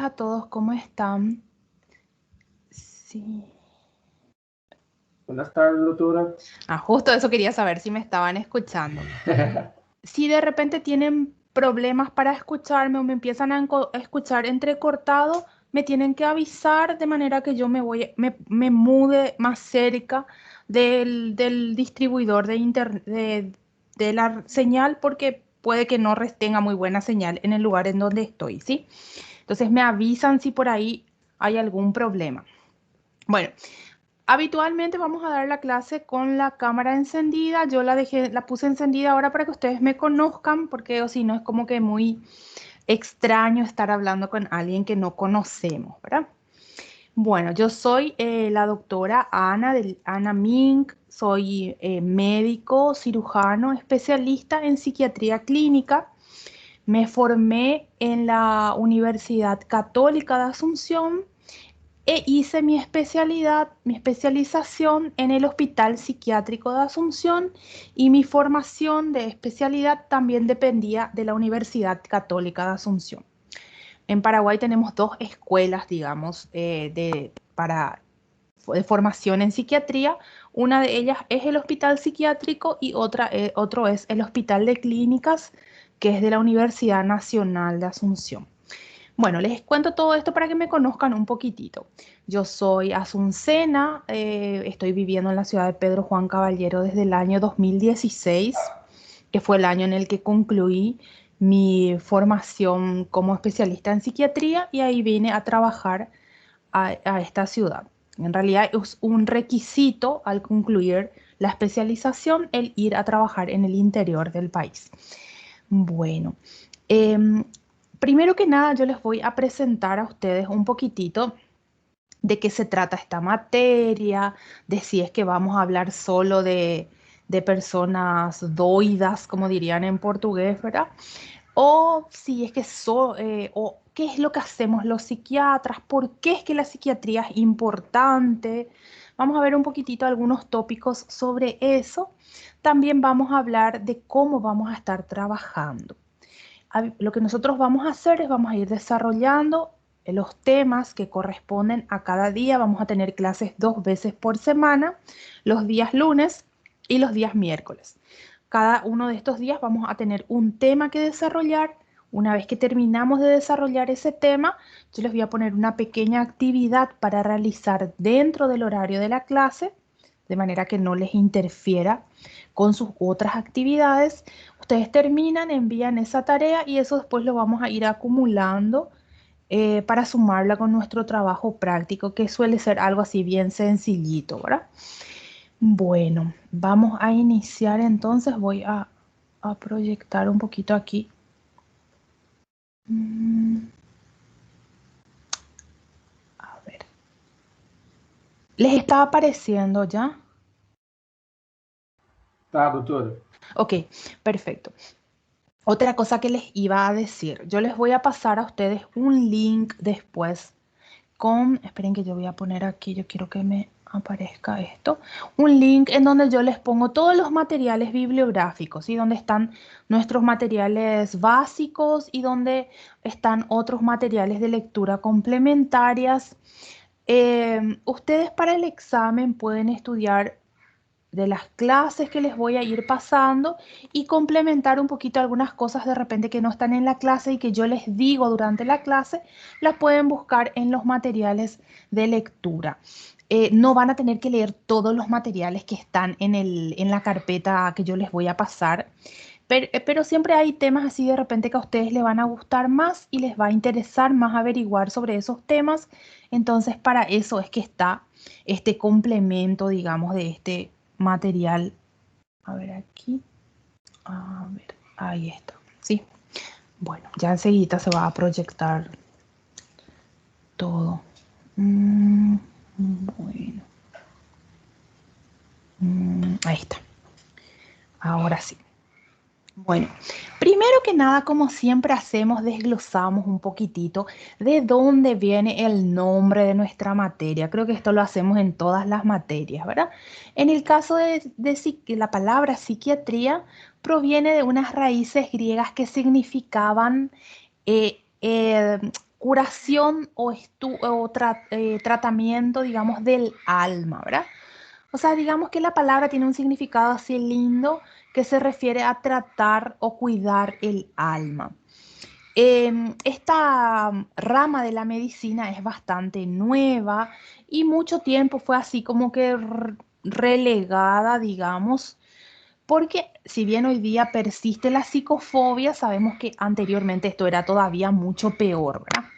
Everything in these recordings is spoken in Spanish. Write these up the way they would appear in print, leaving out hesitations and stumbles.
a todos, ¿cómo están? Sí. Buenas tardes, doctora. Justo eso quería saber si me estaban escuchando. Si de repente tienen problemas para escucharme o me empiezan a escuchar entrecortado, me tienen que avisar de manera que yo me mude más cerca del distribuidor de la señal porque puede que no tenga muy buena señal en el lugar en donde estoy, ¿sí? Entonces me avisan si por ahí hay algún problema. Bueno, habitualmente vamos a dar la clase con la cámara encendida. Yo la puse encendida ahora para que ustedes me conozcan, porque o si no es como que muy extraño estar hablando con alguien que no conocemos, ¿verdad? Bueno, yo soy la doctora Ana Mink, soy médico, cirujano, especialista en psiquiatría clínica. Me formé en la Universidad Católica de Asunción e hice mi especialización en el Hospital Psiquiátrico de Asunción y mi formación de especialidad también dependía de la Universidad Católica de Asunción. En Paraguay tenemos dos escuelas, digamos, de formación en psiquiatría. Una de ellas es el Hospital Psiquiátrico y otro es el Hospital de Clínicas, que es de la Universidad Nacional de Asunción. Bueno, les cuento todo esto para que me conozcan un poquitito. Yo soy asuncena, estoy viviendo en la ciudad de Pedro Juan Caballero desde el año 2016, que fue el año en el que concluí mi formación como especialista en psiquiatría y ahí vine a trabajar a esta ciudad. En realidad es un requisito al concluir la especialización el ir a trabajar en el interior del país. Bueno, em, primero que nada, yo les voy a presentar a ustedes un poquitito de qué se trata esta materia, de si es que vamos a hablar solo de personas doidas, como dirían en portugués, ¿verdad? O si es que o qué es lo que hacemos los psiquiatras, por qué es que la psiquiatría es importante. Vamos a ver un poquitito algunos tópicos sobre eso. También vamos a hablar de cómo vamos a estar trabajando. Lo que nosotros vamos a hacer es vamos a ir desarrollando los temas que corresponden a cada día. Vamos a tener clases 2 veces por semana, los días lunes y los días miércoles. Cada uno de estos días vamos a tener un tema que desarrollar. Una vez que terminamos de desarrollar ese tema, yo les voy a poner una pequeña actividad para realizar dentro del horario de la clase, de manera que no les interfiera con sus otras actividades. Ustedes terminan, envían esa tarea y eso después lo vamos a ir acumulando para sumarla con nuestro trabajo práctico, que suele ser algo así bien sencillito, ¿verdad? Bueno, vamos a iniciar entonces. Voy a proyectar un poquito aquí. A ver. ¿Les está apareciendo ya? Tá, doutora. Ok, perfecto. Otra cosa que les iba a decir, yo les voy a pasar a ustedes un link después esperen que yo voy a poner aquí, yo quiero que me aparezca esto, un link en donde yo les pongo todos los materiales bibliográficos y donde están nuestros materiales básicos y donde están otros materiales de lectura complementarias. Ustedes para el examen pueden estudiar de las clases que les voy a ir pasando y complementar un poquito algunas cosas de repente que no están en la clase y que yo les digo durante la clase, las pueden buscar en los materiales de lectura. No van a tener que leer todos los materiales que están en la carpeta que yo les voy a pasar, pero siempre hay temas así de repente que a ustedes les van a gustar más y les va a interesar más averiguar sobre esos temas. Entonces, para eso es que está este complemento, digamos, de este material. A ver aquí. A ver, ahí está. Sí. Bueno, ya enseguida se va a proyectar todo. Bueno. Ahí está. Ahora sí. Bueno, primero que nada, como siempre hacemos, desglosamos un poquitito de dónde viene el nombre de nuestra materia. Creo que esto lo hacemos en todas las materias, ¿verdad? En el caso de la palabra psiquiatría proviene de unas raíces griegas que significaban eh, eh, curación o tratamiento, digamos, del alma, ¿verdad? O sea, digamos que la palabra tiene un significado así lindo que se refiere a tratar o cuidar el alma. Esta rama de la medicina es bastante nueva y mucho tiempo fue así como que relegada, digamos, porque si bien hoy día persiste la psicofobia, sabemos que anteriormente esto era todavía mucho peor, ¿verdad?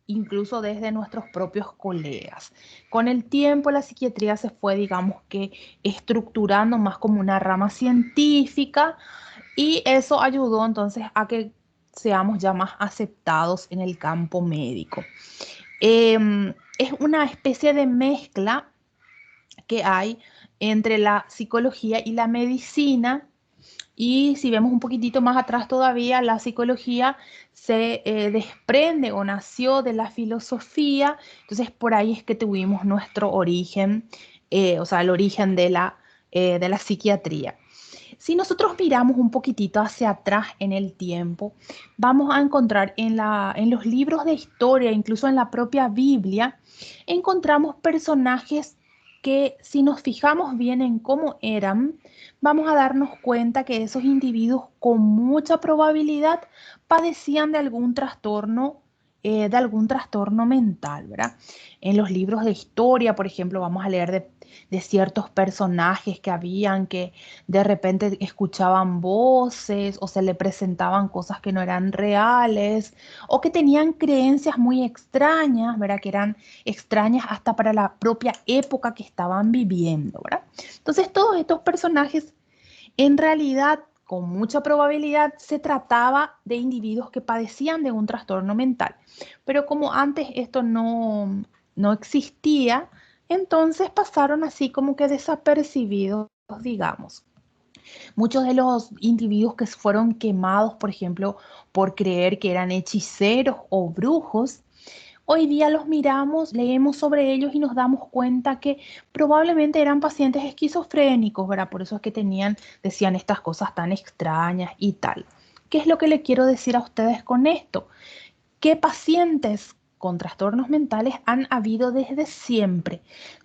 Incluso desde nuestros propios colegas. Con el tiempo la psiquiatría se fue, digamos que, estructurando más como una rama científica y eso ayudó entonces a que seamos ya más aceptados en el campo médico. Es una especie de mezcla que hay entre la psicología y la medicina. Y si vemos un poquitito más atrás todavía, la psicología se desprende o nació de la filosofía. Entonces por ahí es que tuvimos nuestro origen, o sea, el origen de la psiquiatría. Si nosotros miramos un poquitito hacia atrás en el tiempo, vamos a encontrar en los libros de historia, incluso en la propia Biblia, encontramos personajes que si nos fijamos bien en cómo eran, vamos a darnos cuenta que esos individuos con mucha probabilidad padecían de algún trastorno mental, ¿verdad? En los libros de historia, por ejemplo, vamos a leer de ciertos personajes que habían que de repente escuchaban voces o se le presentaban cosas que no eran reales o que tenían creencias muy extrañas, ¿verdad? Que eran extrañas hasta para la propia época que estaban viviendo, ¿verdad? Entonces todos estos personajes en realidad con mucha probabilidad se trataba de individuos que padecían de un trastorno mental. Pero como antes esto no existía, entonces pasaron así como que desapercibidos, digamos. Muchos de los individuos que fueron quemados, por ejemplo, por creer que eran hechiceros o brujos, hoy día los miramos, leemos sobre ellos y nos damos cuenta que probablemente eran pacientes esquizofrénicos, ¿verdad? Por eso es que decían estas cosas tan extrañas y tal. ¿Qué es lo que le quiero decir a ustedes con esto? Que pacientes con trastornos mentales han habido desde siempre,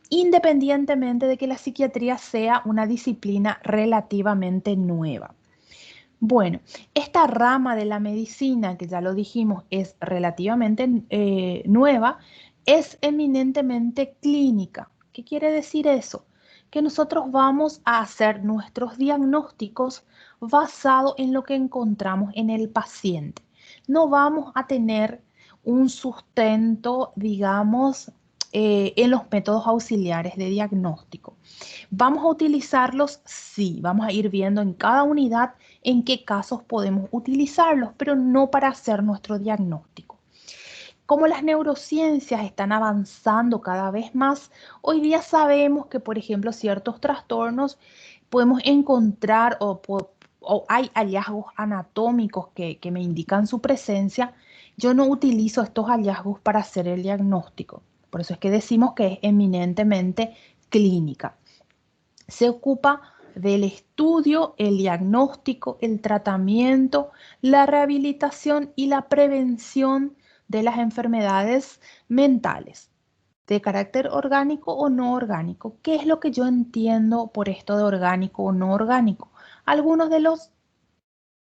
independientemente de que la psiquiatría sea una disciplina relativamente nueva. Bueno, esta rama de la medicina, que ya lo dijimos, es relativamente nueva, es eminentemente clínica. ¿Qué quiere decir eso? Que nosotros vamos a hacer nuestros diagnósticos basados en lo que encontramos en el paciente. No vamos a tener un sustento, digamos, en los métodos auxiliares de diagnóstico. ¿Vamos a utilizarlos? Sí, vamos a ir viendo en cada unidad en qué casos podemos utilizarlos, pero no para hacer nuestro diagnóstico. Como las neurociencias están avanzando cada vez más, hoy día sabemos que, por ejemplo, ciertos trastornos podemos encontrar o hay hallazgos anatómicos que me indican su presencia. Yo no utilizo estos hallazgos para hacer el diagnóstico. Por eso es que decimos que es eminentemente clínica. Se ocupa del estudio, el diagnóstico, el tratamiento, la rehabilitación y la prevención de las enfermedades mentales, de carácter orgánico o no orgánico. ¿Qué es lo que yo entiendo por esto de orgánico o no orgánico? Algunos de los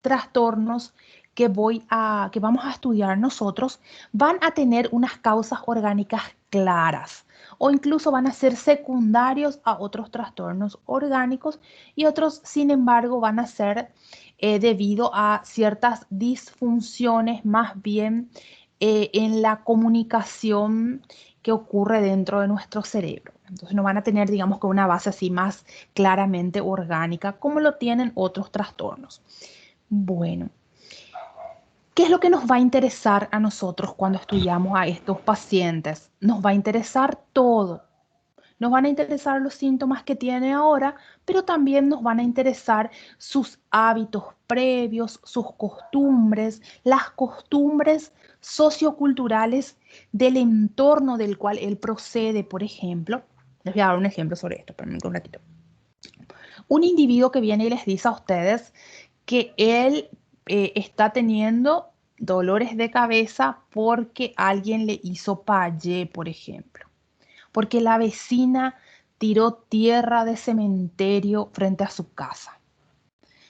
trastornos que vamos a estudiar nosotros van a tener unas causas orgánicas claras o incluso van a ser secundarios a otros trastornos orgánicos y otros, sin embargo, van a ser debido a ciertas disfunciones más bien en la comunicación que ocurre dentro de nuestro cerebro. Entonces no van a tener, digamos, que una base así más claramente orgánica como lo tienen otros trastornos. Bueno, ¿qué es lo que nos va a interesar a nosotros cuando estudiamos a estos pacientes? Nos va a interesar todo. Nos van a interesar los síntomas que tiene ahora, pero también nos van a interesar sus hábitos previos, sus costumbres, las costumbres socioculturales del entorno del cual él procede, por ejemplo. Les voy a dar un ejemplo sobre esto, espérenme un ratito. Un individuo que viene y les dice a ustedes que él está teniendo dolores de cabeza porque alguien le hizo payé, por ejemplo, porque la vecina tiró tierra de cementerio frente a su casa.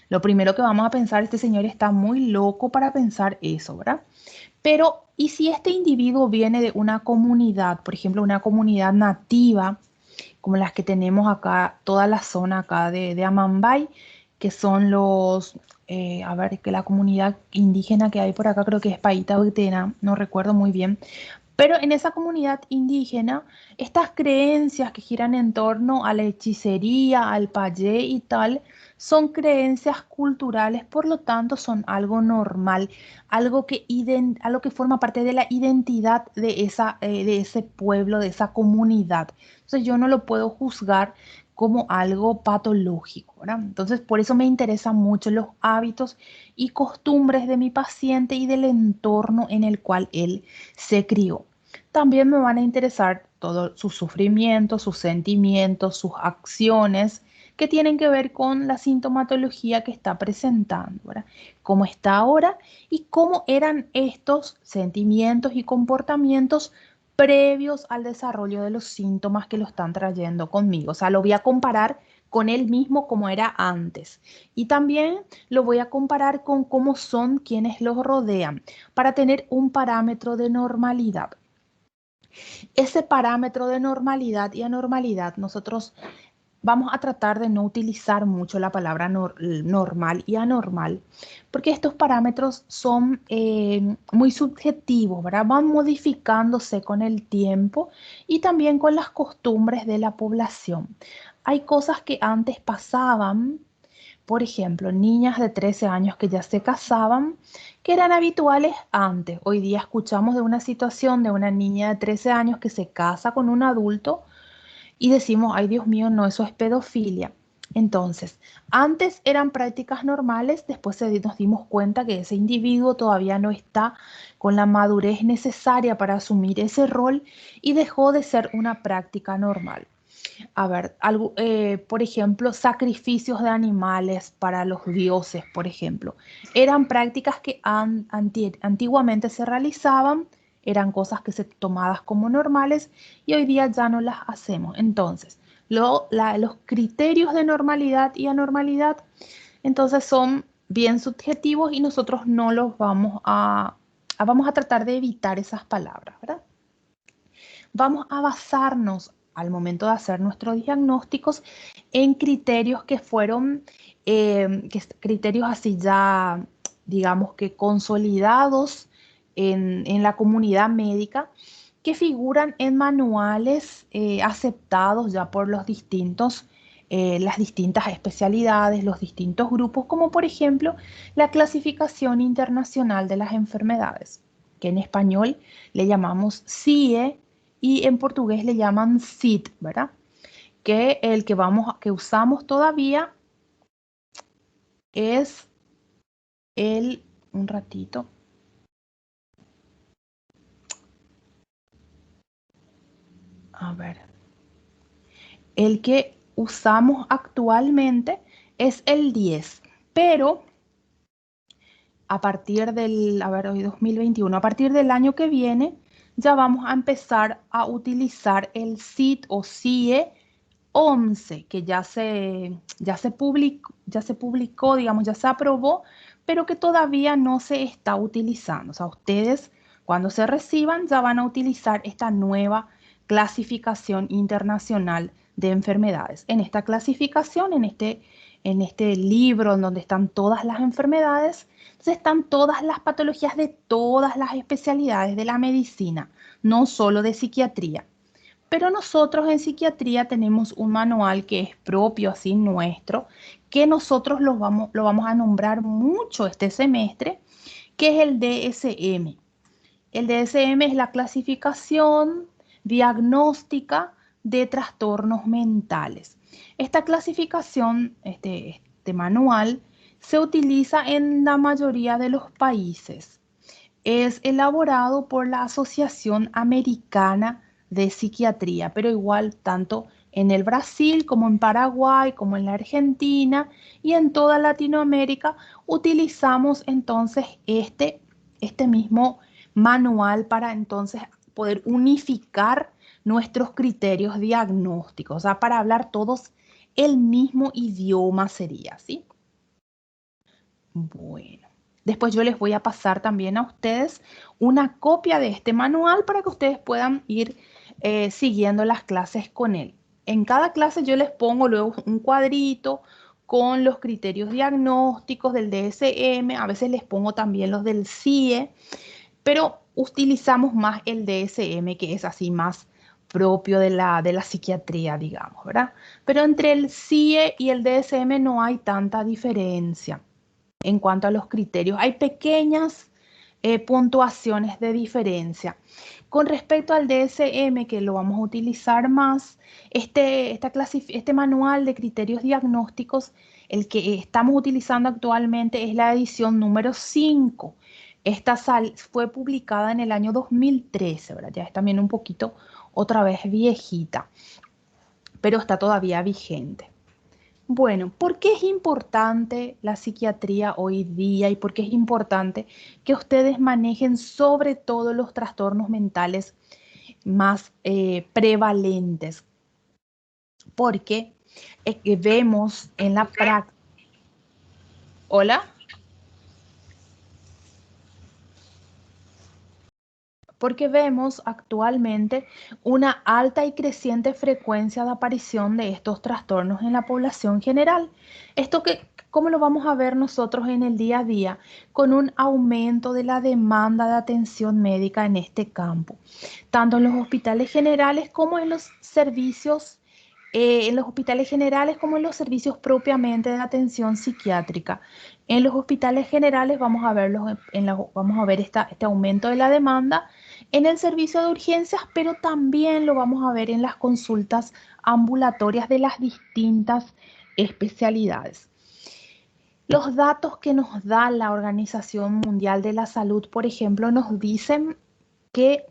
Lo primero que vamos a pensar, este señor está muy loco para pensar eso, ¿verdad? Pero, ¿y si este individuo viene de una comunidad, por ejemplo, una comunidad nativa, como las que tenemos acá, toda la zona acá de Amambay, que son a ver, que la comunidad indígena que hay por acá, creo que es Paita Uitena, no recuerdo muy bien, pero en esa comunidad indígena, estas creencias que giran en torno a la hechicería, al payé y tal, son creencias culturales, por lo tanto son algo normal, algo que forma parte de la identidad de ese pueblo, de esa comunidad. Entonces yo no lo puedo juzgar como algo patológico, ¿verdad? Entonces por eso me interesan mucho los hábitos y costumbres de mi paciente y del entorno en el cual él se crió. También me van a interesar todos sus sufrimientos, sus sentimientos, sus acciones que tienen que ver con la sintomatología que está presentando, ¿verdad? Cómo está ahora y cómo eran estos sentimientos y comportamientos previos al desarrollo de los síntomas que lo están trayendo conmigo. O sea, lo voy a comparar con él mismo como era antes. Y también lo voy a comparar con cómo son quienes los rodean para tener un parámetro de normalidad. Ese parámetro de normalidad y anormalidad, nosotros vamos a tratar de no utilizar mucho la palabra normal y anormal, porque estos parámetros son muy subjetivos, ¿verdad? Van modificándose con el tiempo y también con las costumbres de la población. Hay cosas que antes pasaban, por ejemplo, niñas de 13 años que ya se casaban, que eran habituales antes. Hoy día escuchamos de una situación de una niña de 13 años que se casa con un adulto y decimos, ay Dios mío, no, eso es pedofilia. Entonces, antes eran prácticas normales, después nos dimos cuenta que ese individuo todavía no está con la madurez necesaria para asumir ese rol y dejó de ser una práctica normal. A ver, por ejemplo, sacrificios de animales para los dioses, por ejemplo. Eran prácticas que antiguamente se realizaban, eran cosas que se tomadas como normales y hoy día ya no las hacemos. Entonces, los criterios de normalidad y anormalidad, entonces son bien subjetivos y nosotros no los vamos a tratar de evitar esas palabras, ¿verdad? Vamos a basarnos al momento de hacer nuestros diagnósticos en criterios que fueron, criterios así ya, digamos que consolidados en la comunidad médica, que figuran en manuales aceptados ya por las distintas especialidades, los distintos grupos, como por ejemplo la Clasificación Internacional de las Enfermedades, que en español le llamamos CIE y en portugués le llaman CID, ¿verdad? Que el que usamos todavía es un ratito, a ver, el que usamos actualmente es el 10, pero a ver, hoy 2021, a partir del año que viene, ya vamos a empezar a utilizar el CID o CIE 11, que ya se publicó, digamos, ya se aprobó, pero que todavía no se está utilizando. O sea, ustedes cuando se reciban ya van a utilizar esta nueva clasificación internacional de enfermedades. En esta clasificación, en este libro en donde están todas las enfermedades, entonces están todas las patologías de todas las especialidades de la medicina, no solo de psiquiatría. Pero nosotros en psiquiatría tenemos un manual que es propio, así nuestro, que nosotros lo vamos a nombrar mucho este semestre, que es el DSM. El DSM es la clasificación diagnóstica de trastornos mentales. Esta clasificación, este manual, se utiliza en la mayoría de los países. Es elaborado por la Asociación Americana de Psiquiatría, pero igual tanto en el Brasil como en Paraguay, como en la Argentina y en toda Latinoamérica utilizamos entonces este mismo manual para entonces poder unificar nuestros criterios diagnósticos, o sea, para hablar todos el mismo idioma sería, ¿sí? Bueno, después yo les voy a pasar también a ustedes una copia de este manual para que ustedes puedan ir siguiendo las clases con él. En cada clase yo les pongo luego un cuadrito con los criterios diagnósticos del DSM, a veces les pongo también los del CIE, pero utilizamos más el DSM, que es así más propio de la psiquiatría, digamos, ¿verdad? Pero entre el CIE y el DSM no hay tanta diferencia en cuanto a los criterios. Hay pequeñas puntuaciones de diferencia. Con respecto al DSM, que lo vamos a utilizar más, este manual de criterios diagnósticos, el que estamos utilizando actualmente es la edición número 5. Esta fue publicada en el año 2013, ¿verdad? Ya es también un poquito otra vez viejita, pero está todavía vigente. Bueno, ¿por qué es importante la psiquiatría hoy día y por qué es importante que ustedes manejen sobre todo los trastornos mentales más prevalentes? Porque vemos en la práctica... ¿Hola? Porque vemos actualmente una alta y creciente frecuencia de aparición de estos trastornos en la población general. Esto ¿cómo lo vamos a ver nosotros en el día a día? Con un aumento de la demanda de atención médica en este campo, tanto en los hospitales generales como en los hospitales generales como en los servicios propiamente de atención psiquiátrica. En los hospitales generales vamos a ver, vamos a ver este aumento de la demanda en el servicio de urgencias, pero también lo vamos a ver en las consultas ambulatorias de las distintas especialidades. Los datos que nos da la Organización Mundial de la Salud, por ejemplo, nos dicen que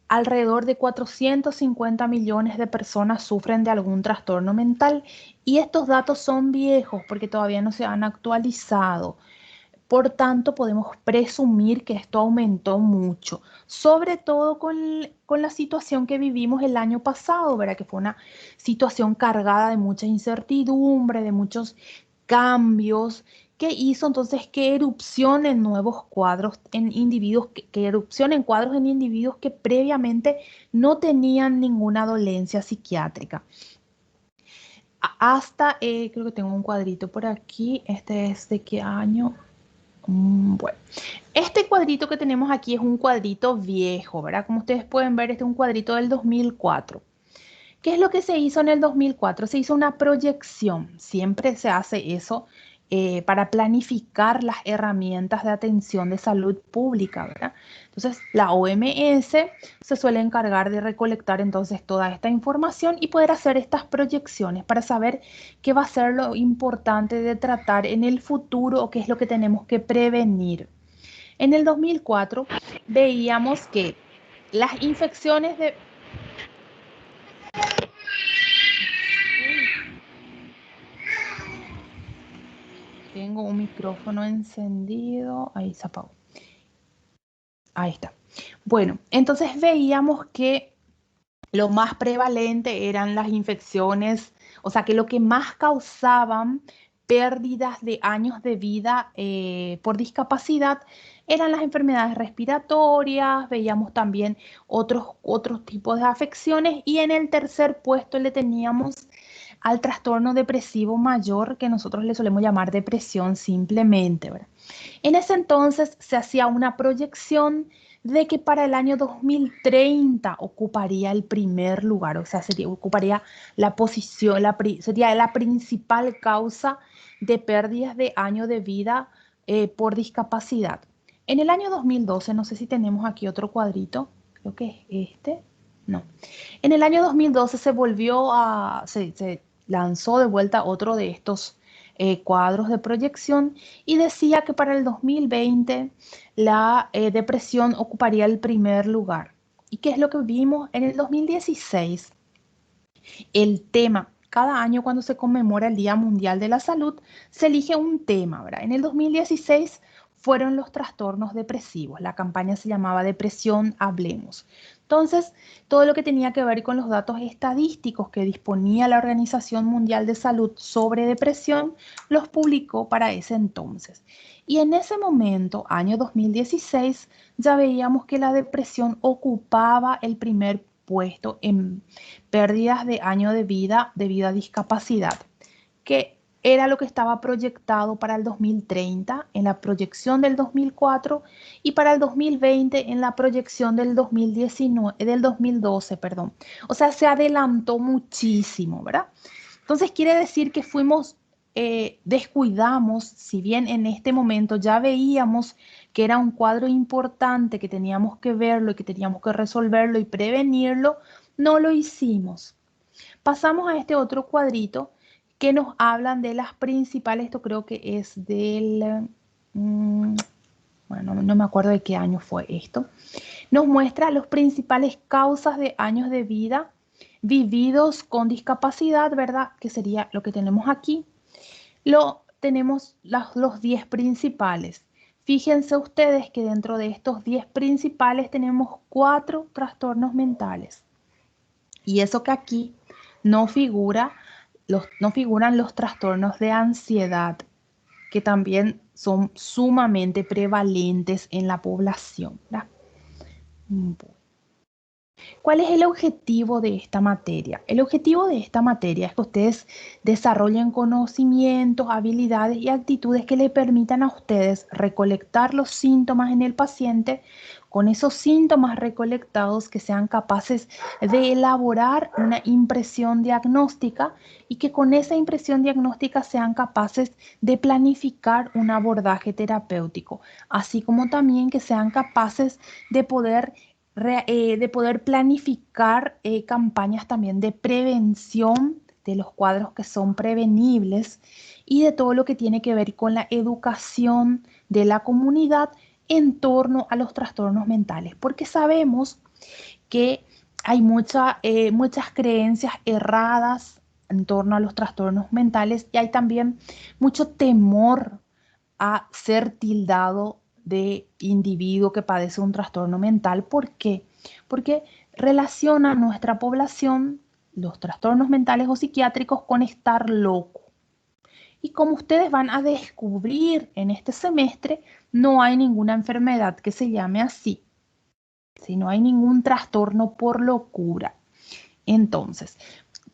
alrededor de 450 millones de personas sufren de algún trastorno mental y estos datos son viejos porque todavía no se han actualizado. Por tanto, podemos presumir que esto aumentó mucho, sobre todo con la situación que vivimos el año pasado, ¿verdad? Que fue una situación cargada de mucha incertidumbre, de muchos cambios, que hizo entonces que erupcionen nuevos cuadros en individuos, que erupcionen cuadros en individuos que previamente no tenían ninguna dolencia psiquiátrica. Hasta, creo que tengo un cuadrito por aquí, este es de qué año. Bueno, este cuadrito que tenemos aquí es un cuadrito viejo, ¿verdad? Como ustedes pueden ver, este es un cuadrito del 2004. ¿Qué es lo que se hizo en el 2004? Se hizo una proyección. Siempre se hace eso para planificar las herramientas de atención de salud pública, ¿verdad? Entonces, la OMS se suele encargar de recolectar entonces toda esta información y poder hacer estas proyecciones para saber qué va a ser lo importante de tratar en el futuro o qué es lo que tenemos que prevenir. En el 2004 veíamos que las infecciones de... Tengo un micrófono encendido. Ahí se apagó. Ahí está. Bueno, entonces veíamos que lo más prevalente eran las infecciones, o sea, que lo que más causaban pérdidas de años de vida por discapacidad eran las enfermedades respiratorias, veíamos también otros tipos de afecciones y en el tercer puesto le teníamos al trastorno depresivo mayor, que nosotros le solemos llamar depresión simplemente, ¿verdad? En ese entonces se hacía una proyección de que para el año 2030 ocuparía el primer lugar, o sea, ocuparía la posición, sería la principal causa de pérdidas de año de vida por discapacidad. En el año 2012, no sé si tenemos aquí otro cuadrito, creo que es este, no. En el año 2012 se lanzó de vuelta otro de estos cuadros de proyección y decía que para el 2020 la depresión ocuparía el primer lugar. ¿Y qué es lo que vimos en el 2016? El tema, cada año cuando se conmemora el Día Mundial de la Salud, se elige un tema, ¿verdad? En el 2016 fueron los trastornos depresivos. La campaña se llamaba Depresión Hablemos. Entonces, todo lo que tenía que ver con los datos estadísticos que disponía la Organización Mundial de Salud sobre depresión, los publicó para ese entonces. Y en ese momento, año 2016, ya veíamos que la depresión ocupaba el primer puesto en pérdidas de año de vida debido a discapacidad, que era lo que estaba proyectado para el 2030 en la proyección del 2004 y para el 2020 en la proyección del 2019, del 2012, perdón. O sea, se adelantó muchísimo, ¿verdad? Entonces quiere decir que descuidamos, si bien en este momento ya veíamos que era un cuadro importante, que teníamos que verlo y que teníamos que resolverlo y prevenirlo, no lo hicimos. Pasamos a este otro cuadrito que nos hablan de las principales, esto creo que es bueno, no me acuerdo de qué año fue esto. Nos muestra las principales causas de años de vida vividos con discapacidad, ¿verdad? Que sería lo que tenemos aquí. Tenemos los 10 principales. Fíjense ustedes que dentro de estos 10 principales tenemos 4 trastornos mentales. Y eso que aquí no figuran los trastornos de ansiedad, que también son sumamente prevalentes en la población, ¿verdad? ¿Cuál es el objetivo de esta materia? El objetivo de esta materia es que ustedes desarrollen conocimientos, habilidades y actitudes que le permitan a ustedes recolectar los síntomas en el paciente, con esos síntomas recolectados que sean capaces de elaborar una impresión diagnóstica y que con esa impresión diagnóstica sean capaces de planificar un abordaje terapéutico, así como también que sean capaces de poder planificar campañas también de prevención de los cuadros que son prevenibles y de todo lo que tiene que ver con la educación de la comunidad en torno a los trastornos mentales, porque sabemos que hay muchas creencias erradas en torno a los trastornos mentales y hay también mucho temor a ser tildado de individuo que padece un trastorno mental. ¿Por qué? Porque relaciona nuestra población los trastornos mentales o psiquiátricos con estar loco. Y como ustedes van a descubrir en este semestre, no hay ninguna enfermedad que se llame así, si no hay ningún trastorno por locura. Entonces,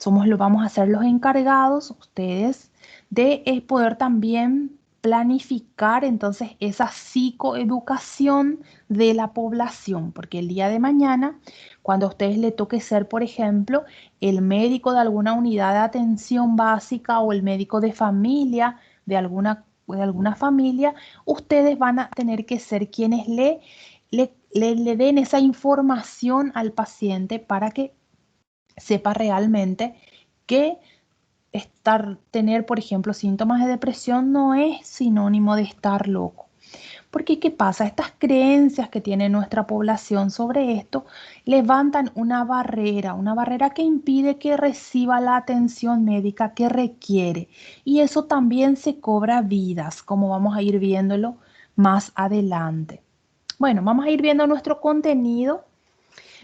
vamos a ser los encargados, ustedes, de poder también planificar entonces esa psicoeducación de la población, porque el día de mañana, cuando a ustedes les toque ser, por ejemplo, el médico de alguna unidad de atención básica o el médico de familia de alguna familia, ustedes van a tener que ser quienes le den esa información al paciente para que sepa realmente que tener, por ejemplo, síntomas de depresión no es sinónimo de estar loco. Porque ¿qué pasa? Estas creencias que tiene nuestra población sobre esto levantan una barrera que impide que reciba la atención médica que requiere. Y eso también se cobra vidas, como vamos a ir viéndolo más adelante. Bueno, vamos a ir viendo nuestro contenido.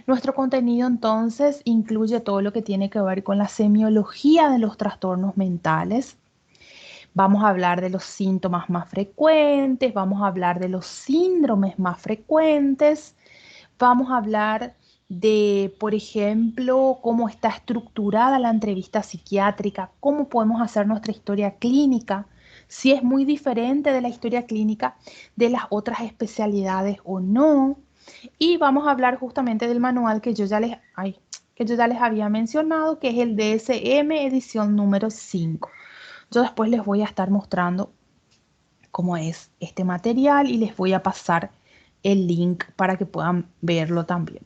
Nuestro contenido entonces incluye todo lo que tiene que ver con la semiología de los trastornos mentales. Vamos a hablar de los síntomas más frecuentes, vamos a hablar de los síndromes más frecuentes, vamos a hablar de, por ejemplo, cómo está estructurada la entrevista psiquiátrica, cómo podemos hacer nuestra historia clínica, si es muy diferente de la historia clínica de las otras especialidades o no. Y vamos a hablar justamente del manual que yo ya les había mencionado, que es el DSM edición número 5. Yo después les voy a estar mostrando cómo es este material y les voy a pasar el link para que puedan verlo también.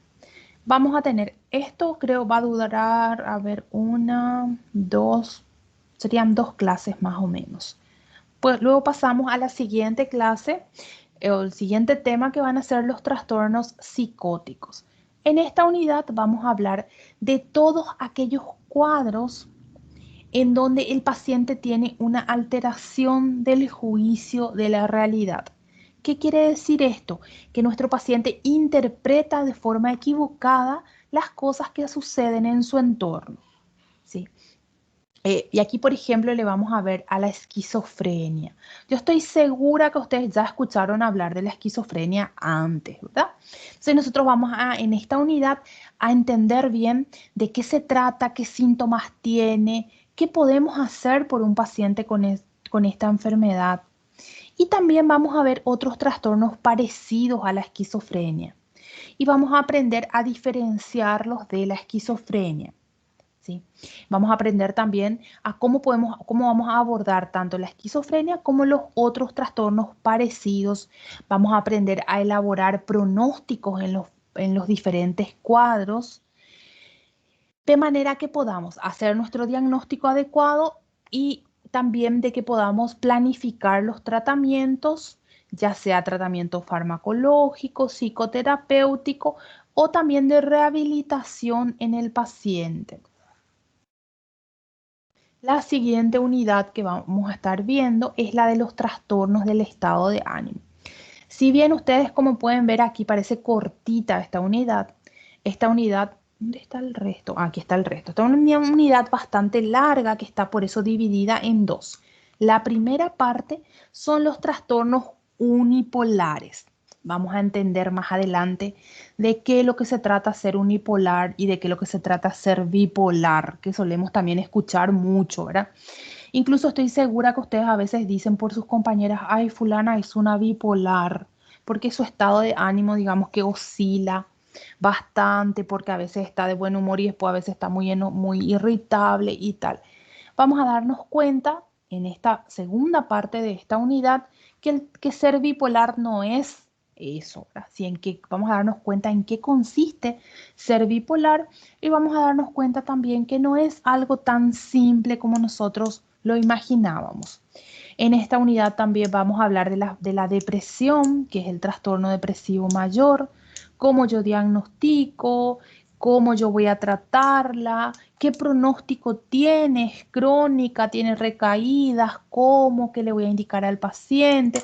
Vamos a tener esto, creo va a durar, a ver, serían 2 clases más o menos. Pues luego pasamos a la siguiente clase, el siguiente tema, que van a ser los trastornos psicóticos. En esta unidad vamos a hablar de todos aquellos cuadros en donde el paciente tiene una alteración del juicio de la realidad. ¿Qué quiere decir esto? Que nuestro paciente interpreta de forma equivocada las cosas que suceden en su entorno, ¿sí? Y aquí, por ejemplo, le vamos a ver a la esquizofrenia. Yo estoy segura que ustedes ya escucharon hablar de la esquizofrenia antes, ¿verdad? Entonces nosotros vamos en esta unidad a entender bien de qué se trata, qué síntomas tiene, qué podemos hacer por un paciente con esta enfermedad. Y también vamos a ver otros trastornos parecidos a la esquizofrenia. Y vamos a aprender a diferenciarlos de la esquizofrenia. ¿Sí? Vamos a aprender también a cómo vamos a abordar tanto la esquizofrenia como los otros trastornos parecidos. Vamos a aprender a elaborar pronósticos en los diferentes cuadros, de manera que podamos hacer nuestro diagnóstico adecuado y también de que podamos planificar los tratamientos, ya sea tratamiento farmacológico, psicoterapéutico o también de rehabilitación en el paciente. La siguiente unidad que vamos a estar viendo es la de los trastornos del estado de ánimo. Si bien ustedes, como pueden ver aquí, parece cortita esta unidad, ¿dónde está el resto? Aquí está el resto. Esta es una unidad bastante larga que está por eso dividida en dos. La primera parte son los trastornos unipolares. Vamos a entender más adelante de qué es lo que se trata ser unipolar y de qué es lo que se trata ser bipolar, que solemos también escuchar mucho, ¿verdad? Incluso estoy segura que ustedes a veces dicen por sus compañeras, ay, fulana es una bipolar, porque su estado de ánimo, digamos que oscila bastante, porque a veces está de buen humor y después a veces está muy irritable y tal. Vamos a darnos cuenta en esta segunda parte de esta unidad que ser bipolar no es eso, ¿verdad? Sí, vamos a darnos cuenta en qué consiste ser bipolar y vamos a darnos cuenta también que no es algo tan simple como nosotros lo imaginábamos. En esta unidad también vamos a hablar de la depresión, que es el trastorno depresivo mayor, cómo yo diagnostico, cómo yo voy a tratarla, qué pronóstico tiene, es crónica, tiene recaídas, cómo, qué le voy a indicar al paciente.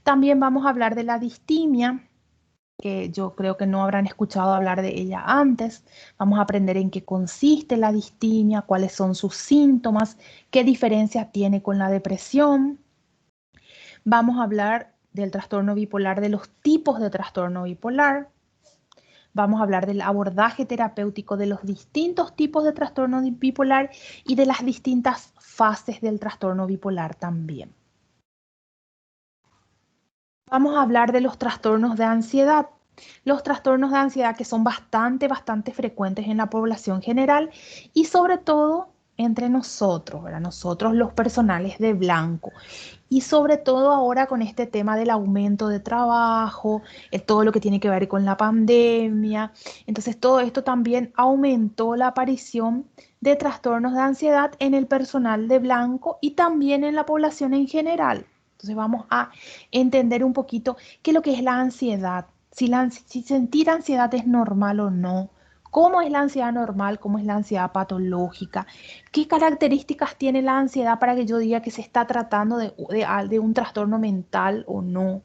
También vamos a hablar de la distimia, que yo creo que no habrán escuchado hablar de ella antes. Vamos a aprender en qué consiste la distimia, cuáles son sus síntomas, qué diferencia tiene con la depresión. Vamos a hablar del trastorno bipolar, de los tipos de trastorno bipolar. Vamos a hablar del abordaje terapéutico de los distintos tipos de trastorno bipolar y de las distintas fases del trastorno bipolar también. Vamos a hablar de los trastornos de ansiedad. Los trastornos de ansiedad que son bastante frecuentes en la población general y sobre todo entre nosotros, ¿verdad? Nosotros los personales de blanco. Y sobre todo ahora con este tema del aumento de trabajo, todo lo que tiene que ver con la pandemia. Entonces todo esto también aumentó la aparición de trastornos de ansiedad en el personal de blanco y también en la población en general. Entonces vamos a entender un poquito qué es lo que es la ansiedad, si sentir ansiedad es normal o no, cómo es la ansiedad normal, cómo es la ansiedad patológica, qué características tiene la ansiedad para que yo diga que se está tratando de un trastorno mental o no,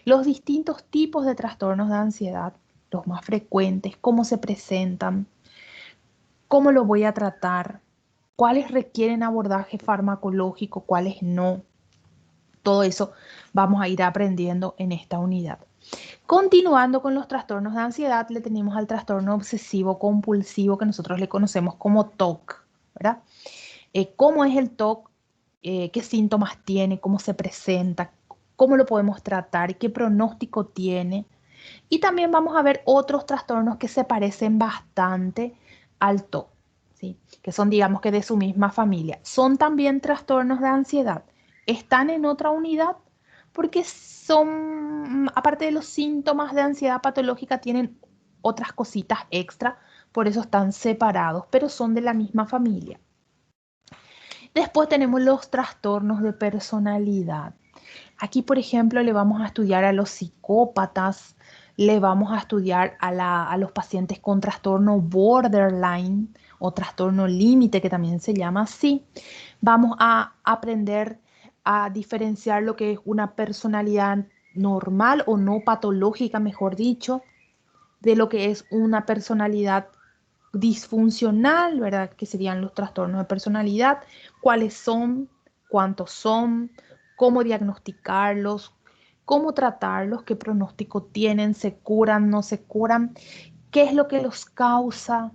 los distintos tipos de trastornos de ansiedad, los más frecuentes, cómo se presentan, cómo lo voy a tratar, cuáles requieren abordaje farmacológico, cuáles no. Todo eso vamos a ir aprendiendo en esta unidad. Continuando con los trastornos de ansiedad, le tenemos al trastorno obsesivo compulsivo que nosotros le conocemos como TOC, ¿verdad? ¿Cómo es el TOC? ¿Qué síntomas tiene? ¿Cómo se presenta? ¿Cómo lo podemos tratar? ¿Qué pronóstico tiene? Y también vamos a ver otros trastornos que se parecen bastante al TOC, ¿sí? Que son, digamos que de su misma familia. Son también trastornos de ansiedad. Están en otra unidad porque son, aparte de los síntomas de ansiedad patológica, tienen otras cositas extra, por eso están separados, pero son de la misma familia. Después tenemos los trastornos de personalidad. Aquí, por ejemplo, le vamos a estudiar a los psicópatas, le vamos a estudiar a los pacientes con trastorno borderline o trastorno límite, que también se llama así. Vamos a aprender a diferenciar lo que es una personalidad normal o no patológica, mejor dicho, de lo que es una personalidad disfuncional, ¿verdad? Que serían los trastornos de personalidad, cuáles son, cuántos son, cómo diagnosticarlos, cómo tratarlos, qué pronóstico tienen, se curan, no se curan, qué es lo que los causa,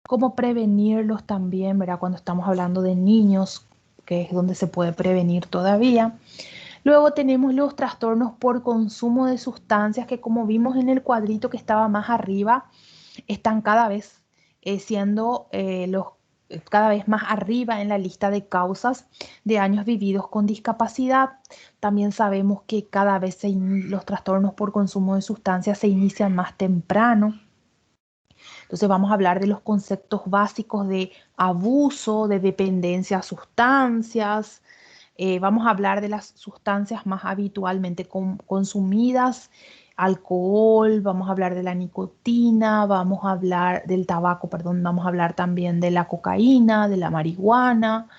cómo prevenirlos también, ¿verdad? Cuando estamos hablando de niños, que es donde se puede prevenir todavía. Luego tenemos los trastornos por consumo de sustancias que, como vimos en el cuadrito que estaba más arriba, están cada vez siendo cada vez más arriba en la lista de causas de años vividos con discapacidad. También sabemos que cada vez los trastornos por consumo de sustancias se inician más temprano. Entonces vamos a hablar de los conceptos básicos de abuso, de dependencia a sustancias. Vamos a hablar de las sustancias más habitualmente consumidas, alcohol, vamos a hablar de la nicotina, vamos a hablar del tabaco, perdón, vamos a hablar también de la cocaína, de la marihuana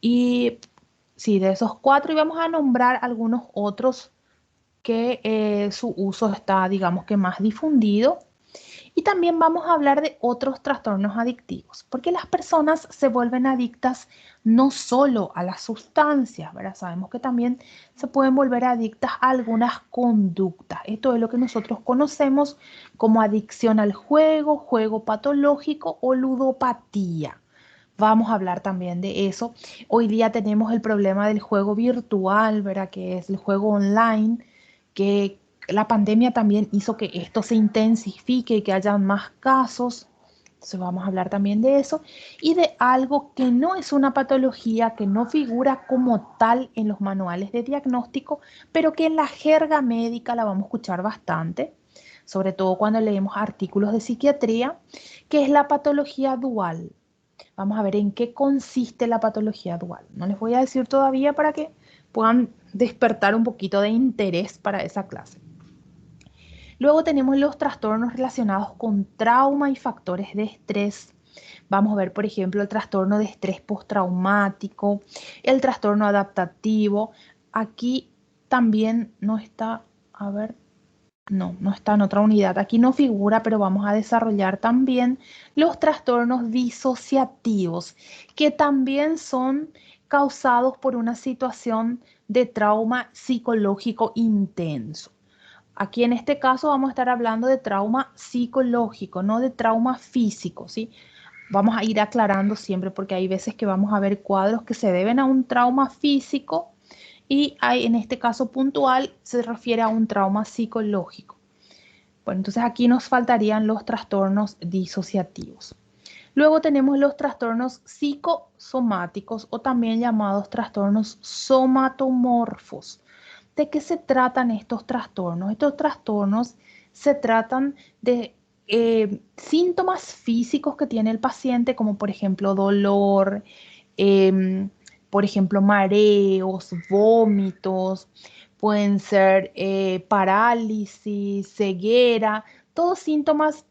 y sí, de esos cuatro y vamos a nombrar algunos otros que su uso está, digamos que más difundido. Y también vamos a hablar de otros trastornos adictivos, porque las personas se vuelven adictas no solo a las sustancias, ¿verdad? Sabemos que también se pueden volver adictas a algunas conductas. Esto es lo que nosotros conocemos como adicción al juego, juego patológico o ludopatía. Vamos a hablar también de eso. Hoy día tenemos el problema del juego virtual, ¿verdad? Que es el juego online, que la pandemia también hizo que esto se intensifique y que haya más casos. Entonces vamos a hablar también de eso y de algo que no es una patología, que no figura como tal en los manuales de diagnóstico, pero que en la jerga médica la vamos a escuchar bastante, sobre todo cuando leemos artículos de psiquiatría, que es la patología dual. Vamos a ver en qué consiste la patología dual. No les voy a decir todavía para que puedan despertar un poquito de interés para esa clase. Luego tenemos los trastornos relacionados con trauma y factores de estrés. Vamos a ver, por ejemplo, el trastorno de estrés postraumático, el trastorno adaptativo. Aquí también no está, a ver, no está en otra unidad. Aquí no figura, pero vamos a desarrollar también los trastornos disociativos, que también son causados por una situación de trauma psicológico intenso. Aquí en este caso vamos a estar hablando de trauma psicológico, no de trauma físico, ¿sí? Vamos a ir aclarando siempre porque hay veces que vamos a ver cuadros que se deben a un trauma físico y hay, en este caso puntual se refiere a un trauma psicológico. Bueno, entonces aquí nos faltarían los trastornos disociativos. Luego tenemos los trastornos psicosomáticos o también llamados trastornos somatomorfos. ¿De qué se tratan estos trastornos? Estos trastornos se tratan de síntomas físicos que tiene el paciente, como por ejemplo dolor, eh, por ejemplo mareos, vómitos, pueden ser parálisis, ceguera, todos síntomas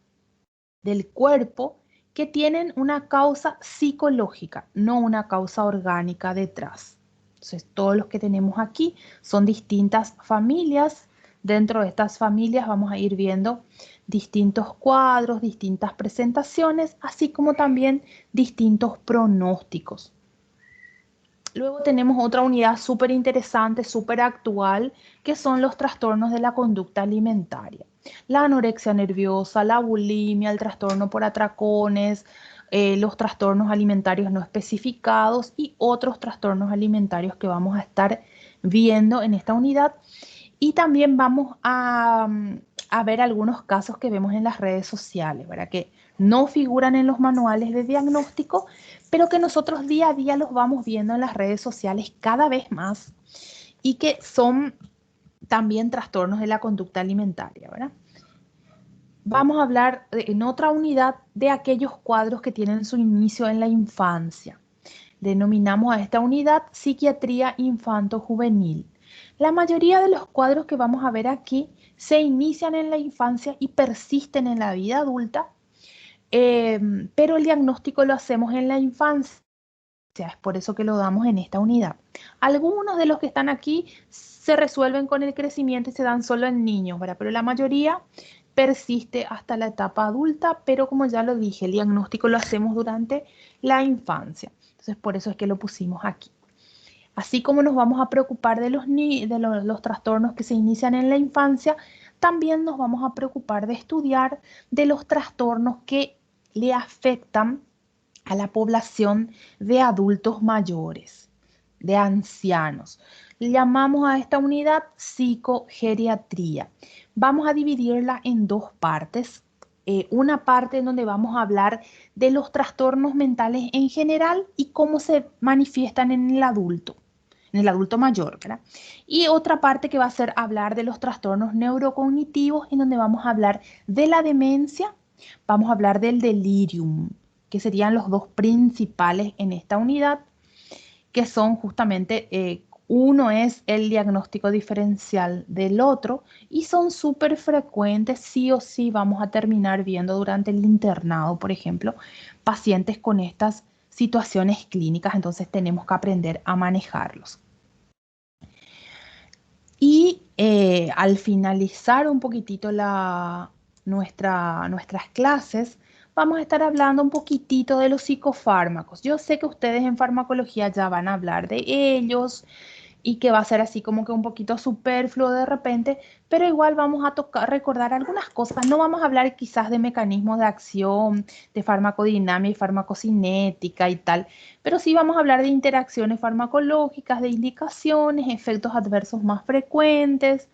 del cuerpo que tienen una causa psicológica, no una causa orgánica detrás. Entonces, todos los que tenemos aquí son distintas familias. Dentro de estas familias vamos a ir viendo distintos cuadros, distintas presentaciones, así como también distintos pronósticos. Luego tenemos otra unidad súper interesante, súper actual, que son los trastornos de la conducta alimentaria. La anorexia nerviosa, la bulimia, el trastorno por atracones, los trastornos alimentarios no especificados y otros trastornos alimentarios que vamos a estar viendo en esta unidad. Y también vamos a ver algunos casos que vemos en las redes sociales, ¿verdad? Que no figuran en los manuales de diagnóstico, pero que nosotros día a día los vamos viendo en las redes sociales cada vez más y que son también trastornos de la conducta alimentaria, ¿verdad? Vamos a hablar en otra unidad de aquellos cuadros que tienen su inicio en la infancia. Denominamos a esta unidad psiquiatría infanto-juvenil. La mayoría de los cuadros que vamos a ver aquí se inician en la infancia y persisten en la vida adulta, pero el diagnóstico lo hacemos en la infancia. diferencia, es por eso que lo damos en esta unidad. Algunos de los que están aquí se resuelven con el crecimiento y se dan solo en niños, ¿verdad? Pero la mayoría persiste hasta la etapa adulta, pero como ya lo dije, el diagnóstico lo hacemos durante la infancia. Entonces, por eso es que lo pusimos aquí. Así como nos vamos a preocupar de los trastornos que se inician en la infancia, también nos vamos a preocupar de estudiar de los trastornos que le afectan a la población de adultos mayores, de ancianos. Le llamamos a esta unidad psicogeriatría. Vamos a dividirla en dos partes. Una parte en donde vamos a hablar de los trastornos mentales en general y cómo se manifiestan en el adulto mayor, ¿verdad? Y otra parte que va a ser hablar de los trastornos neurocognitivos, en donde vamos a hablar de la demencia, vamos a hablar del delirium, que serían los dos principales en esta unidad, que son justamente, uno es el diagnóstico diferencial del otro, y son súper frecuentes, sí o sí vamos a terminar viendo durante el internado, por ejemplo, pacientes con estas situaciones clínicas, entonces tenemos que aprender a manejarlos. Y al finalizar un poquitito nuestras clases, vamos a estar hablando un poquitito de los psicofármacos. Yo sé que ustedes en farmacología ya van a hablar de ellos, y que va a ser así como que un poquito superfluo de repente, pero igual vamos a recordar algunas cosas. No vamos a hablar quizás de mecanismos de acción, de farmacodinámica y farmacocinética y tal, pero sí vamos a hablar de interacciones farmacológicas, de indicaciones, efectos adversos más frecuentes,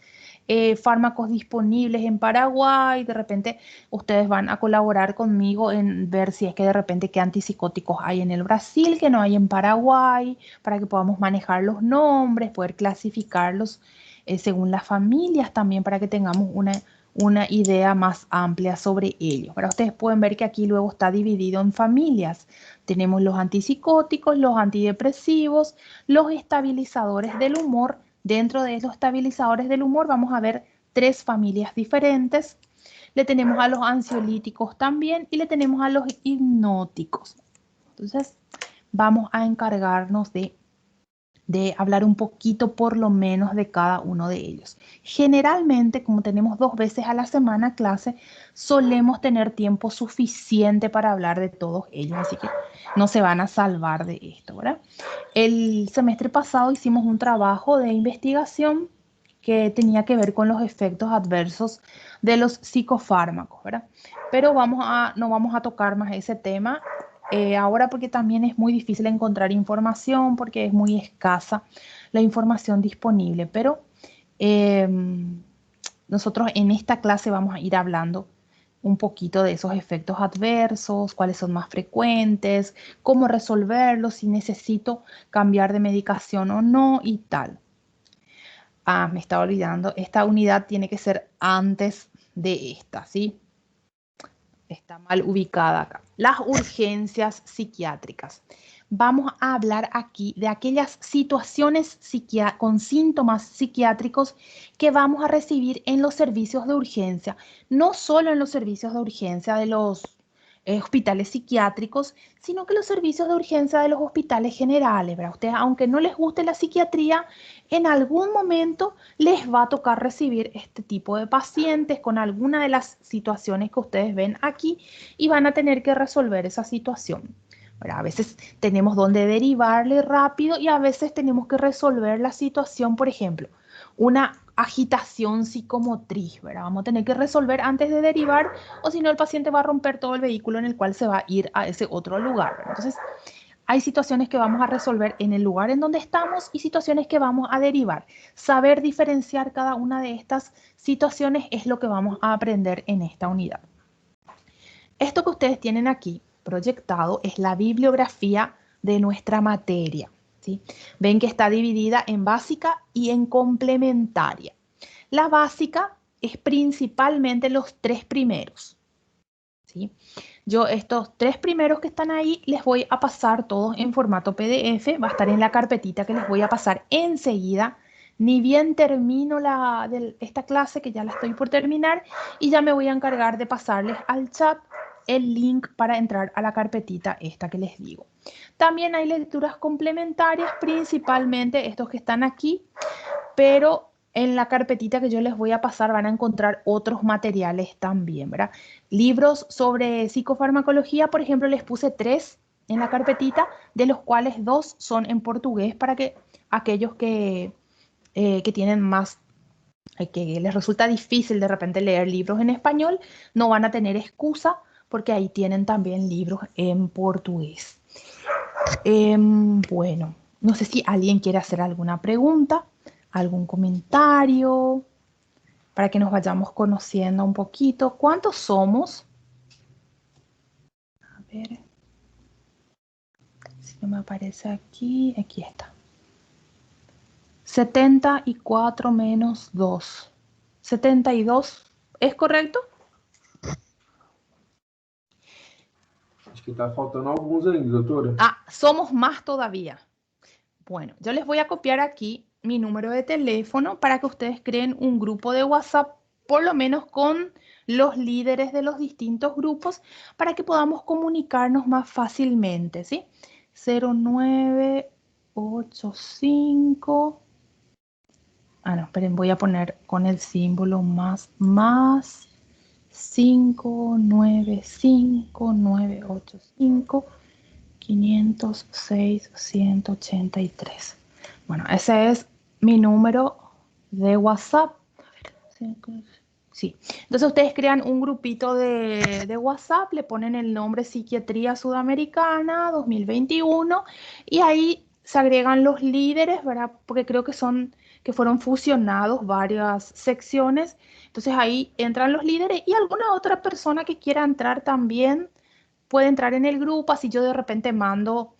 fármacos disponibles en Paraguay. De repente ustedes van a colaborar conmigo en ver si es que de repente qué antipsicóticos hay en el Brasil que no hay en Paraguay, para que podamos manejar los nombres, poder clasificarlos según las familias también, para que tengamos una idea más amplia sobre ellos. Pero ustedes pueden ver que aquí luego está dividido en familias. Tenemos los antipsicóticos, los antidepresivos, los estabilizadores del humor. Dentro de los estabilizadores del humor vamos a ver tres familias diferentes. Le tenemos a los ansiolíticos también y le tenemos a los hipnóticos. Entonces, vamos a encargarnos de hablar un poquito por lo menos de cada uno de ellos. Generalmente, como tenemos 2 veces a la semana clase, solemos tener tiempo suficiente para hablar de todos ellos, así que no se van a salvar de esto, ¿verdad? El semestre pasado hicimos un trabajo de investigación que tenía que ver con los efectos adversos de los psicofármacos, ¿verdad? Pero no vamos a tocar más ese tema ahora, porque también es muy difícil encontrar información, porque es muy escasa la información disponible. Pero eh, nosotros en esta clase vamos a ir hablando un poquito de esos efectos adversos, cuáles son más frecuentes, cómo resolverlos, si necesito cambiar de medicación o no y tal. Ah, me estaba olvidando, esta unidad tiene que ser antes de esta, ¿sí? Está mal ubicada acá. Las urgencias psiquiátricas. Vamos a hablar aquí de aquellas situaciones con síntomas psiquiátricos que vamos a recibir en los servicios de urgencia. No solo en los servicios de urgencia de los hospitales psiquiátricos, sino que los servicios de urgencia de los hospitales generales, ¿verdad? Ustedes, aunque no les guste la psiquiatría, en algún momento les va a tocar recibir este tipo de pacientes con alguna de las situaciones que ustedes ven aquí, y van a tener que resolver esa situación. ¿Verdad? A veces tenemos donde derivarle rápido y a veces tenemos que resolver la situación, por ejemplo, una agitación psicomotriz, ¿verdad? Vamos a tener que resolver antes de derivar, o si no el paciente va a romper todo el vehículo en el cual se va a ir a ese otro lugar, ¿verdad? Entonces, hay situaciones que vamos a resolver en el lugar en donde estamos y situaciones que vamos a derivar. Saber diferenciar cada una de estas situaciones es lo que vamos a aprender en esta unidad. Esto que ustedes tienen aquí proyectado es la bibliografía de nuestra materia, ¿sí? Ven que está dividida en básica y en complementaria. La básica es principalmente los 3 primeros, ¿sí? Yo estos 3 primeros que están ahí les voy a pasar todos en formato PDF, va a estar en la carpetita que les voy a pasar enseguida. Ni bien termino esta clase, que ya la estoy por terminar, y ya me voy a encargar de pasarles al chat el link para entrar a la carpetita esta que les digo. También hay lecturas complementarias, principalmente estos que están aquí, pero en la carpetita que yo les voy a pasar van a encontrar otros materiales también, ¿verdad? Libros sobre psicofarmacología, por ejemplo, les puse 3 en la carpetita, de los cuales 2 son en portugués para que aquellos que tienen más, que les resulta difícil de repente leer libros en español, no van a tener excusa porque ahí tienen también libros en portugués. Bueno, no sé si alguien quiere hacer alguna pregunta, algún comentario, para que nos vayamos conociendo un poquito. ¿Cuántos somos? A ver, si no me aparece aquí, aquí está. 74 menos 2. 72, ¿es correcto? Acho que tá faltando alguns ainda, doutora. Ah, somos más todavía. Bueno, yo les voy a copiar aquí mi número de teléfono para que ustedes creen un grupo de WhatsApp, por lo menos con los líderes de los distintos grupos, para que podamos comunicarnos más fácilmente, ¿sí? 0985. No, esperen, voy a poner con el símbolo más 595 985 506 183. Bueno, ese es mi número de WhatsApp. Sí, entonces ustedes crean un grupito de WhatsApp, le ponen el nombre Psiquiatría Sudamericana 2021 y ahí se agregan los líderes, ¿verdad? Porque creo que fueron fusionados varias secciones. Entonces ahí entran los líderes y alguna otra persona que quiera entrar también puede entrar en el grupo, así yo de repente mando,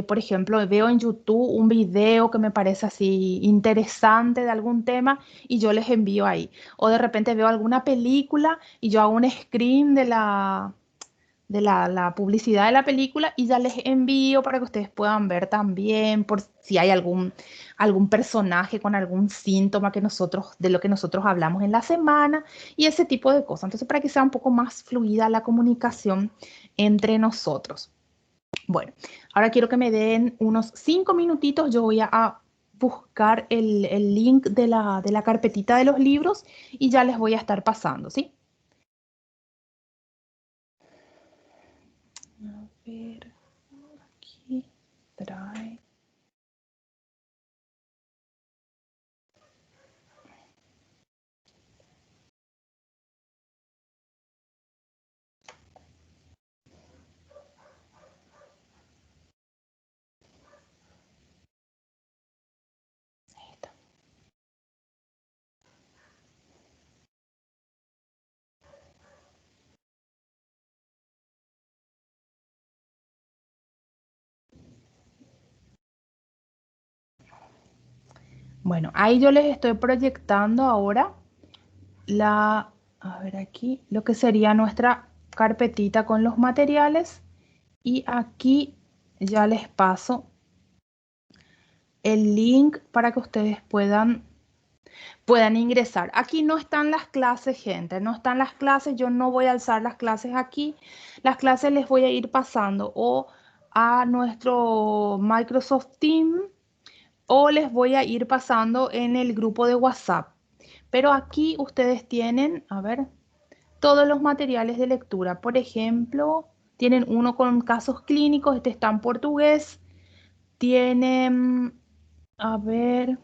por ejemplo, veo en YouTube un video que me parece así interesante de algún tema y yo les envío ahí. O de repente veo alguna película y yo hago un screen de la publicidad de la película y ya les envío para que ustedes puedan ver también por si hay algún personaje con algún síntoma de lo que nosotros hablamos en la semana y ese tipo de cosas. Entonces, para que sea un poco más fluida la comunicación entre nosotros. Bueno, ahora quiero que me den unos 5 minutitos. Yo voy a buscar el link de la carpetita de los libros y ya les voy a estar pasando, ¿sí? A ver, aquí trae. Ahí está. Bueno, ahí yo les estoy proyectando ahora a ver aquí, lo que sería nuestra carpetita con los materiales y aquí ya les paso el link para que ustedes puedan ingresar. Aquí no están las clases, gente, no están las clases, yo no voy a alzar las clases aquí. Las clases les voy a ir pasando o a nuestro Microsoft Teams o les voy a ir pasando en el grupo de WhatsApp. Pero aquí ustedes tienen, a ver, todos los materiales de lectura. Por ejemplo, tienen uno con casos clínicos, este está en portugués. Tienen, a ver,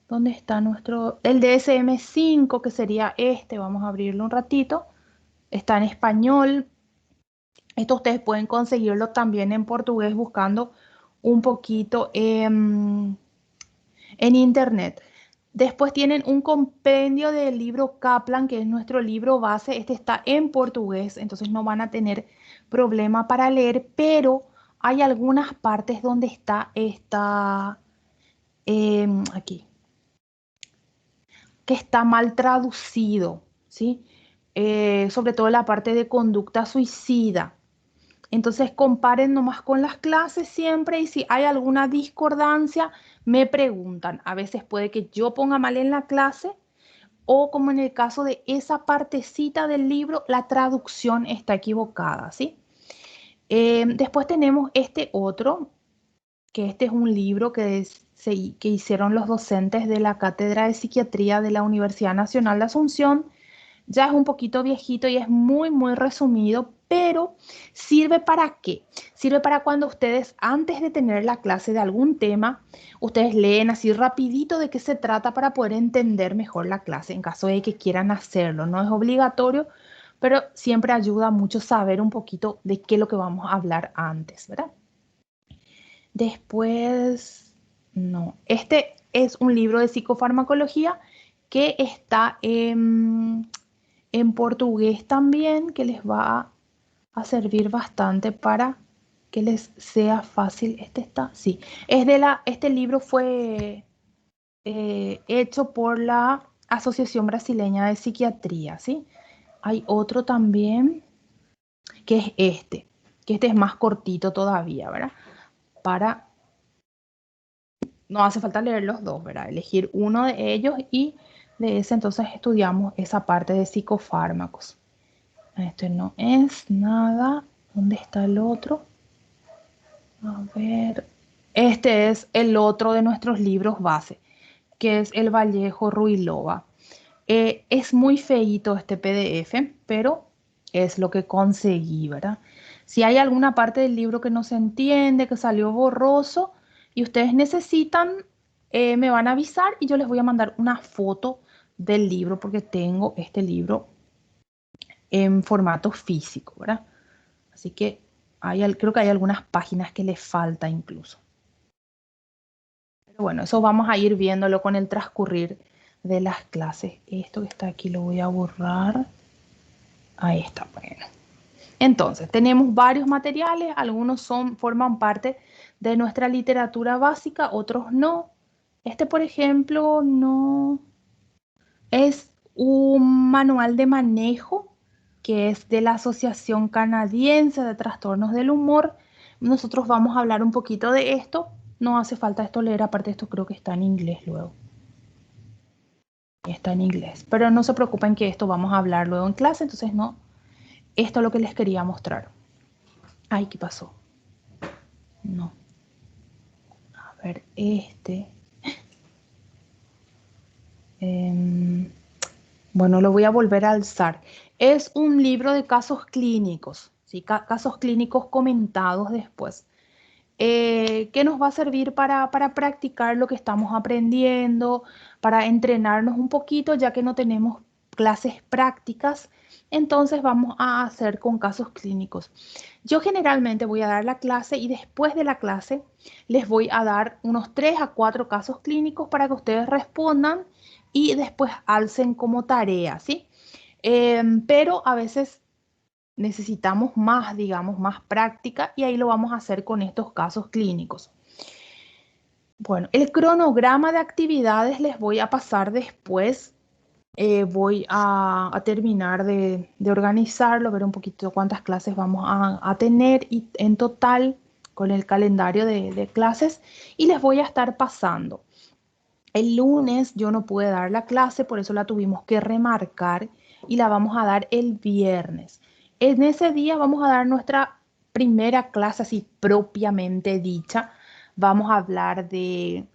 ¿dónde está el DSM-5, que sería este? Vamos a abrirlo un ratito. Está en español. Esto ustedes pueden conseguirlo también en portugués buscando un poquito en internet. Después tienen un compendio del libro Kaplan, que es nuestro libro base. Este está en portugués, entonces no van a tener problema para leer, pero hay algunas partes donde está aquí, que está mal traducido, ¿sí? Sobre todo la parte de conducta suicida. Entonces comparen nomás con las clases siempre y si hay alguna discordancia, me preguntan. A veces puede que yo ponga mal en la clase o como en el caso de esa partecita del libro, la traducción está equivocada, ¿sí? Después tenemos este otro, que este es un libro que hicieron los docentes de la Cátedra de Psiquiatría de la Universidad Nacional de Asunción. Ya es un poquito viejito y es muy, muy resumido, pero ¿sirve para qué? Sirve para cuando ustedes, antes de tener la clase de algún tema, ustedes leen así rapidito de qué se trata para poder entender mejor la clase, en caso de que quieran hacerlo. No es obligatorio, pero siempre ayuda mucho saber un poquito de qué es lo que vamos a hablar antes, ¿verdad? Después, no, este es un libro de psicofarmacología que está en portugués también, que les va a servir bastante para que les sea fácil. Este está, sí, este libro fue hecho por la Asociación Brasileña de Psiquiatría, ¿sí? Hay otro también que es que este es más cortito todavía, ¿verdad? Para no hace falta leer los dos, ¿verdad? Elegir uno de ellos y de ese entonces estudiamos esa parte de psicofármacos. Este no es nada. ¿Dónde está el otro? A ver. Este es el otro de nuestros libros base, que es el Vallejo Ruilova. Es muy feíto este PDF, pero es lo que conseguí, ¿verdad? Si hay alguna parte del libro que no se entiende, que salió borroso y ustedes necesitan, me van a avisar y yo les voy a mandar una foto del libro porque tengo este libro en formato físico, ¿verdad? Así que creo que hay algunas páginas que les falta incluso. Pero bueno, eso vamos a ir viéndolo con el transcurrir de las clases. Esto que está aquí lo voy a borrar. Ahí está, bueno. Entonces, tenemos varios materiales, algunos forman parte de nuestra literatura básica, otros no. Este, por ejemplo, no es un manual de manejo que es de la Asociación Canadiense de Trastornos del Humor. Nosotros vamos a hablar un poquito de esto. No hace falta esto leer, aparte esto creo que está en inglés luego. Está en inglés, pero no se preocupen que esto vamos a hablar luego en clase, entonces no. Esto es lo que les quería mostrar. Ay, ¿qué pasó? No. A ver, bueno, lo voy a volver a alzar. Es un libro de casos clínicos, ¿sí? Casos clínicos comentados después. Que nos va a servir para practicar lo que estamos aprendiendo, para entrenarnos un poquito, ya que no tenemos clases prácticas. Entonces vamos a hacer con casos clínicos. Yo generalmente voy a dar la clase y después de la clase les voy a dar unos 3 a 4 casos clínicos para que ustedes respondan y después alcen como tarea, ¿sí? Pero a veces necesitamos más, digamos, más práctica y ahí lo vamos a hacer con estos casos clínicos. Bueno, el cronograma de actividades les voy a pasar después. Voy a terminar de organizarlo, ver un poquito cuántas clases vamos a tener y en total con el calendario de clases y les voy a estar pasando. El lunes yo no pude dar la clase, por eso la tuvimos que remarcar y la vamos a dar el viernes. En ese día vamos a dar nuestra primera clase así propiamente dicha. Vamos a hablar de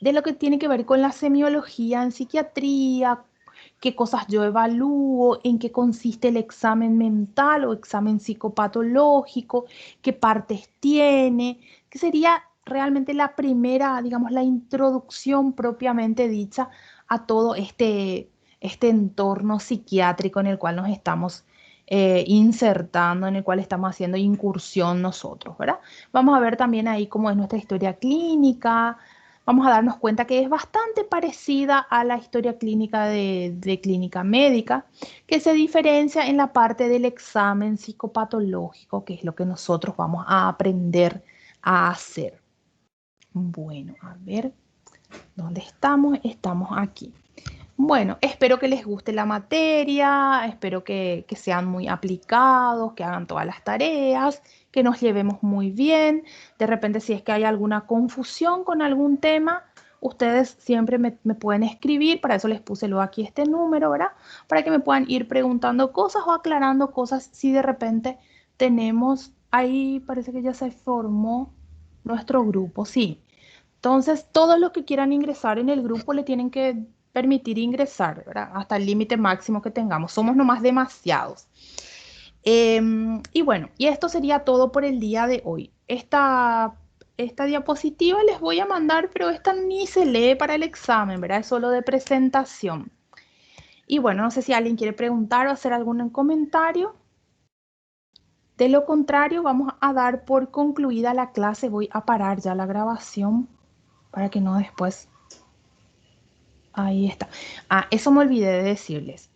lo que tiene que ver con la semiología en psiquiatría, qué cosas yo evalúo, en qué consiste el examen mental o examen psicopatológico, qué partes tiene, que sería realmente la primera, digamos, la introducción propiamente dicha a todo este entorno psiquiátrico en el cual nos estamos insertando, en el cual estamos haciendo incursión nosotros, ¿verdad? Vamos a ver también ahí cómo es nuestra historia clínica, vamos a darnos cuenta que es bastante parecida a la historia clínica de clínica médica, que se diferencia en la parte del examen psicopatológico, que es lo que nosotros vamos a aprender a hacer. Bueno, a ver, ¿dónde estamos? Estamos aquí. Bueno, espero que les guste la materia, espero que sean muy aplicados, que hagan todas las tareas, que nos llevemos muy bien. De repente, si es que hay alguna confusión con algún tema, ustedes siempre me pueden escribir, para eso les puse luego aquí este número, ¿verdad? Para que me puedan ir preguntando cosas o aclarando cosas si de repente tenemos Ahí parece que ya se formó nuestro grupo, sí. Entonces, todos los que quieran ingresar en el grupo le tienen que permitir ingresar, ¿verdad? Hasta el límite máximo que tengamos. Somos nomás demasiados. Y bueno, y esto sería todo por el día de hoy. Esta diapositiva les voy a mandar, pero esta ni se lee para el examen, ¿verdad? Es solo de presentación. Y bueno, no sé si alguien quiere preguntar o hacer algún comentario. De lo contrario, vamos a dar por concluida la clase. Voy a parar ya la grabación para que no después... Ahí está. Ah, eso me olvidé de decirles.